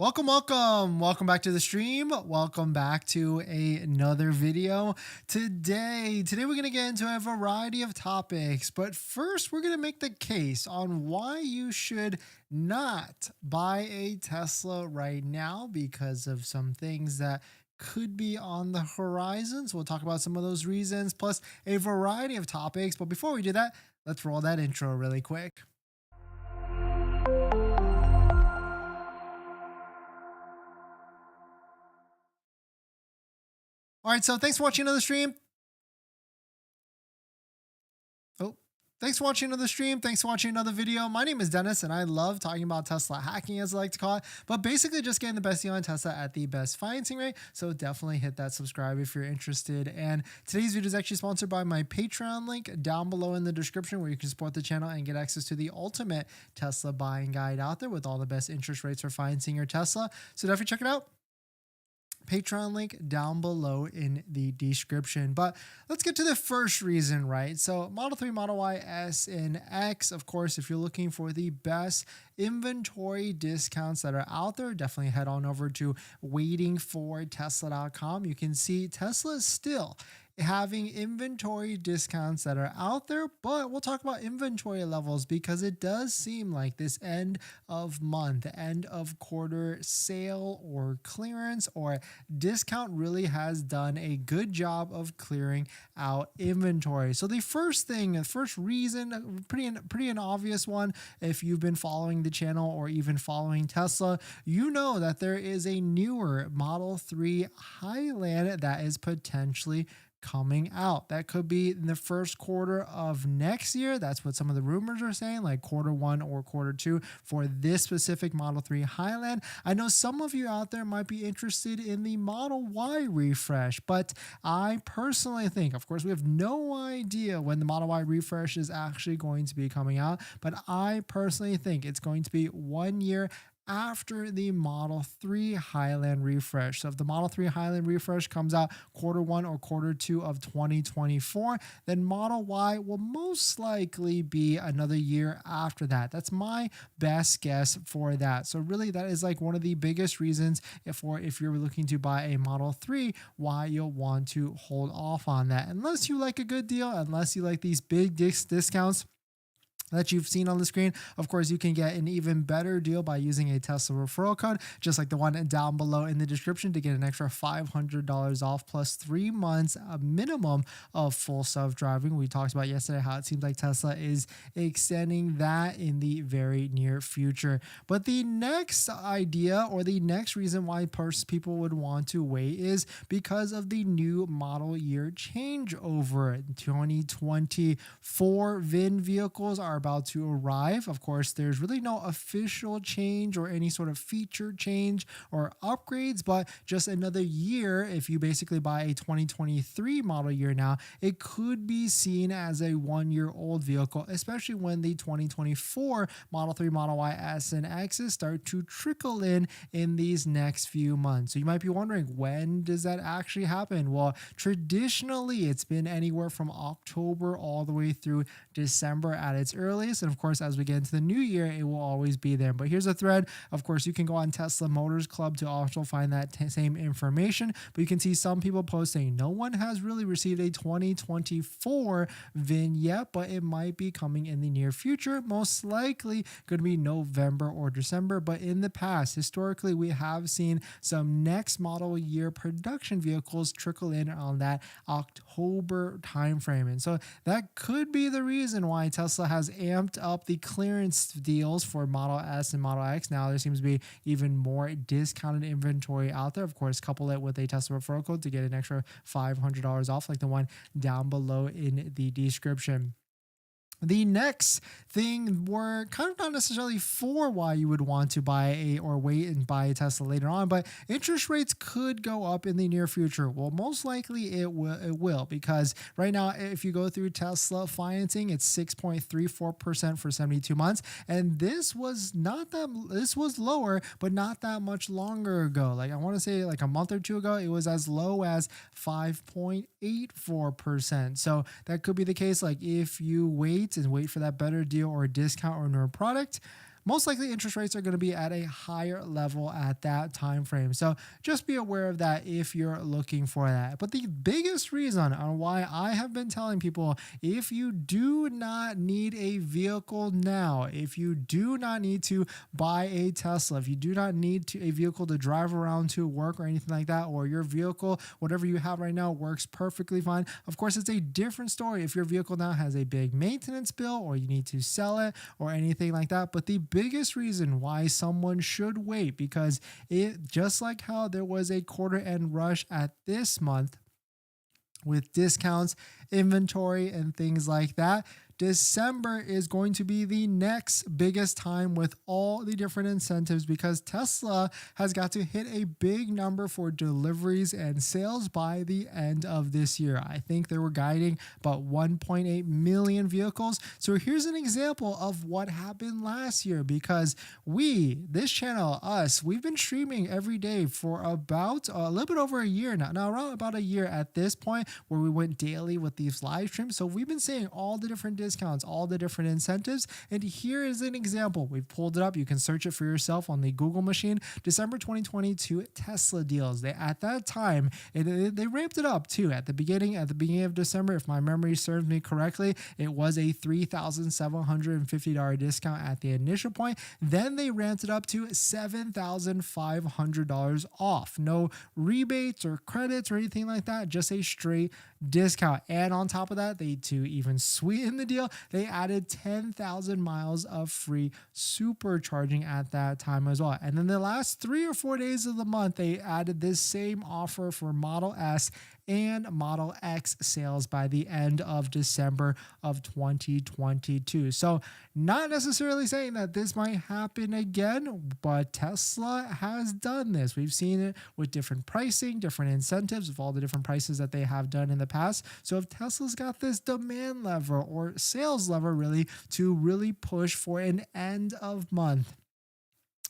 Welcome back to the stream. Welcome back to another video. Today we're going to get into a variety of topics, but first we're going to make the case on why you should not buy a Tesla right now because of some things that could be on the horizon. So we'll talk about some of those reasons, plus a variety of topics. But before we do that, let's roll that intro really quick. All right, so thanks for watching another stream. Thanks for watching another stream. Thanks for watching another video. My name is Dennis, and I love talking about Tesla hacking, as I like to call it, but basically just getting the best deal on Tesla at the best financing rate. So definitely hit that subscribe if you're interested. And today's video is actually sponsored by my Patreon link down below in the description, where you can support the channel and get access to the ultimate Tesla buying guide out there with all the best interest rates for financing your Tesla. So definitely check it out. Patreon link down below in the description. But let's get to the first reason, right? So Model 3, Model Y, S, and X, of course, if you're looking for the best inventory discounts that are out there, definitely head on over to waitingfortesla.com. You can see Tesla is still having inventory discounts that are out there, but we'll talk about inventory levels because it does seem like this end of month, end of quarter sale or clearance or discount really has done a good job of clearing out inventory. So the first reason, pretty an obvious one, if you've been following the channel or even following Tesla, you know that there is a newer Model 3 Highland that is potentially coming out. That could be in the first quarter of next year. That's what some of the rumors are saying, like quarter one or quarter two for this specific Model 3 Highland. I know some of you out there might be interested in the Model Y refresh, but I personally think, of course, we have no idea when the Model Y refresh is actually going to be coming out, but I personally think it's going to be 1 year after the Model 3 Highland refresh. So if the Model 3 Highland refresh comes out quarter one or quarter two of 2024, then Model Y will most likely be another year after that. That's my best guess for that. So really that is like one of the biggest reasons if you're looking to buy a Model 3, why you'll want to hold off on that. Unless you like a good deal, unless you like these big discounts that you've seen on the screen. Of course, you can get an even better deal by using a Tesla referral code, just like the one down below in the description, to get an extra $500 off plus 3 months a minimum of full self-driving. We talked about yesterday how it seems like Tesla is extending that in the very near future. But the next idea or the next reason why people would want to wait is because of the new model year changeover. 2024 VIN vehicles are about to arrive. Of course, there's really no official change or any sort of feature change or upgrades, but just another year. If you basically buy a 2023 model year now, it could be seen as a 1-year-old vehicle, especially when the 2024 Model 3, Model Y, S, and X's start to trickle in these next few months. So you might be wondering, when does that actually happen? Well, traditionally, it's been anywhere from October all the way through December at its earliest. And of course, as we get into the new year, it will always be there. But here's a thread. Of course, you can go on Tesla Motors Club to also find that same information. But you can see some people posting, no one has really received a 2024 VIN yet, but it might be coming in the near future. Most likely going to be November or December. But in the past, historically, we have seen some next model year production vehicles trickle in on that October timeframe. And so that could be the reason why Tesla has amped up the clearance deals for Model S and Model X. Now there seems to be even more discounted inventory out there. Of course, couple it with a Tesla referral code to get an extra $500 off, like the one down below in the description. The next thing were kind of not necessarily for why you would want to buy or wait and buy a Tesla later on, but interest rates could go up in the near future. Well, most likely it will, because right now, if you go through Tesla financing, it's 6.34% for 72 months. And this was lower, but not that much longer ago. Like I want to say like a month or two ago, it was as low as 5.84%. So that could be the case. Like if you wait for that better deal or discount or newer product, most likely interest rates are going to be at a higher level at that time frame. So just be aware of that if you're looking for that. But the biggest reason on why I have been telling people, if you do not need a vehicle now, if you do not need to buy a Tesla, if you do not need a vehicle to drive around to work or anything like that, or your vehicle, whatever you have right now, works perfectly fine. Of course, it's a different story if your vehicle now has a big maintenance bill or you need to sell it or anything like that. But the biggest reason why someone should wait, because it, just like how there was a quarter end rush at this month with discounts, inventory, and things like that, December is going to be the next biggest time with all the different incentives, because Tesla has got to hit a big number for deliveries and sales by the end of this year. I think they were guiding about 1.8 million vehicles. So here's an example of what happened last year, because this channel, we've been streaming every day for about a little bit over a year now, around about a year at this point, where we went daily with these live streams. So we've been seeing all the different discounts, all the different incentives. And here is an example. We've pulled it up. You can search it for yourself on the Google machine. December 2022 Tesla deals. At that time, they ramped it up too. At the beginning of December, if my memory serves me correctly, it was a $3,750 discount at the initial point. Then they ramped it up to $7,500 off. No rebates or credits or anything like that, just a straight discount. And on top of that, to even sweeten the deal, they added 10,000 miles of free supercharging at that time as well. And then the last 3 or 4 days of the month, they added this same offer for Model S and Model X sales by the end of December of 2022. So not necessarily saying that this might happen again, but Tesla has done this. We've seen it with different pricing, different incentives, of all the different prices that they have done in the past. So if Tesla's got this demand lever or sales lever really to really push for an end of month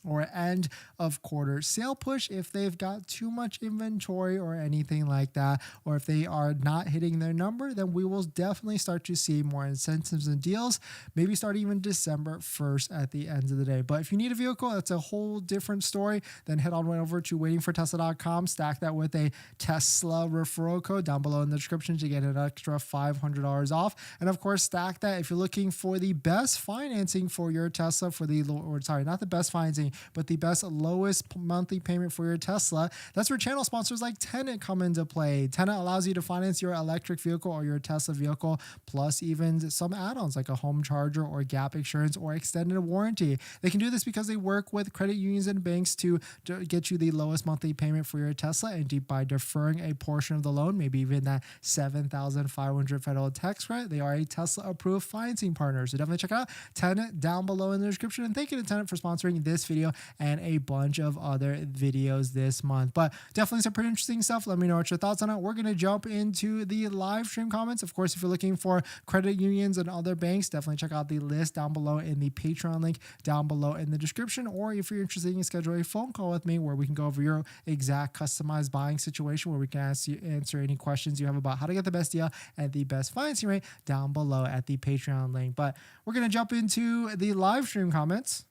or end of quarter sale push, if they've got too much inventory or anything like that, or if they are not hitting their number, then we will definitely start to see more incentives and deals, maybe start even December 1st at the end of the day. But if you need a vehicle, that's a whole different story. Then head on over to waitingfortesla.com, stack that with a Tesla referral code down below in the description to get an extra $500 off. And of course, stack that if you're looking for the best financing for your Tesla, not the best financing, but the best lowest monthly payment for your Tesla. That's where channel sponsors like Tenet come into play. Tenet allows you to finance your electric vehicle or your Tesla vehicle, plus even some add-ons like a home charger or gap insurance or extended warranty. They can do this because they work with credit unions and banks to get you the lowest monthly payment for your Tesla, and by deferring a portion of the loan, maybe even that $7,500 federal tax credit, they are a Tesla approved financing partner. So definitely check out Tenet down below in the description. And thank you to Tenet for sponsoring this video and a bunch of other videos this month. But definitely some pretty interesting stuff. Let me know what your thoughts on it. We're going to jump into the live stream comments. Of course, if you're looking for credit unions and other banks, definitely check out the list down below in the Patreon link down below in the description. Or if you're interested in schedule a phone call with me where we can go over your exact customized buying situation, where we can answer any questions you have about how to get the best deal and the best financing rate, down below at the Patreon link. But we're going to jump into the live stream comments.